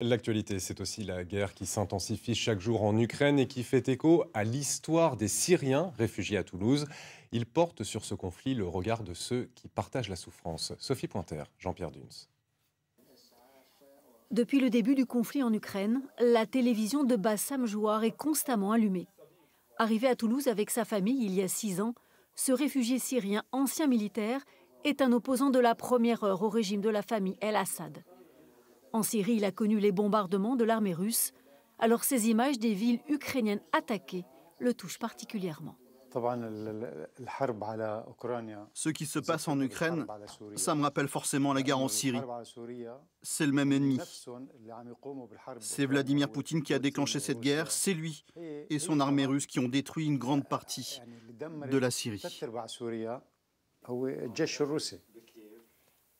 L'actualité, c'est aussi la guerre qui s'intensifie chaque jour en Ukraine et qui fait écho à l'histoire des Syriens réfugiés à Toulouse. Ils portent sur ce conflit le regard de ceux qui partagent la souffrance. Sophie Pointer, Jean-Pierre Duns. Depuis le début du conflit en Ukraine, la télévision de Bassam Jouar est constamment allumée. Arrivé à Toulouse avec sa famille il y a 6 ans, ce réfugié syrien ancien militaire est un opposant de la première heure au régime de la famille El-Assad. En Syrie, il a connu les bombardements de l'armée russe, alors ces images des villes ukrainiennes attaquées le touchent particulièrement. Ce qui se passe en Ukraine, ça me rappelle forcément la guerre en Syrie. C'est le même ennemi. C'est Vladimir Poutine qui a déclenché cette guerre, c'est lui et son armée russe qui ont détruit une grande partie de la Syrie.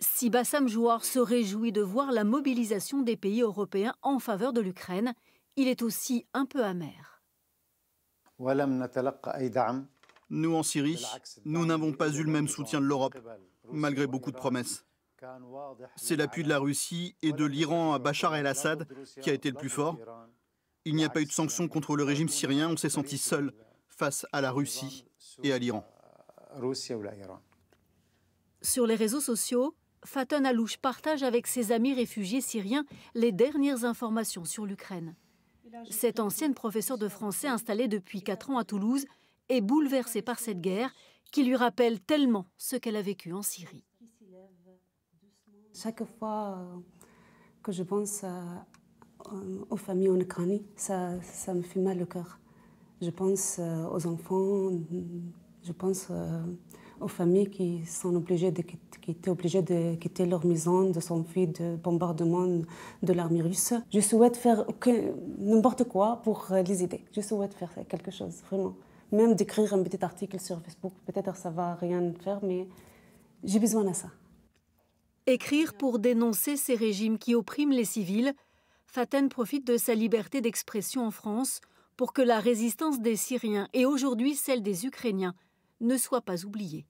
Si Bassam Jouar se réjouit de voir la mobilisation des pays européens en faveur de l'Ukraine, il est aussi un peu amer. Nous, en Syrie, nous n'avons pas eu le même soutien de l'Europe, malgré beaucoup de promesses. C'est l'appui de la Russie et de l'Iran à Bachar el-Assad qui a été le plus fort. Il n'y a pas eu de sanctions contre le régime syrien, on s'est senti seul face à la Russie et à l'Iran. Sur les réseaux sociaux, Faten Alouche partage avec ses amis réfugiés syriens les dernières informations sur l'Ukraine. Cette ancienne professeure de français installée depuis 4 ans à Toulouse est bouleversée par cette guerre qui lui rappelle tellement ce qu'elle a vécu en Syrie. Chaque fois que je pense aux familles en Ukraine, ça me fait mal au cœur. Je pense aux enfants, je pense aux familles qui sont obligées de quitter leur maison, de s'enfuir de bombardements de l'armée russe. Je souhaite faire n'importe quoi pour les aider. Je souhaite faire quelque chose, vraiment. Même d'écrire un petit article sur Facebook, peut-être ça ne va rien faire, mais j'ai besoin de ça. Écrire pour dénoncer ces régimes qui oppriment les civils, Faten profite de sa liberté d'expression en France pour que la résistance des Syriens et aujourd'hui celle des Ukrainiens ne soit pas oubliée.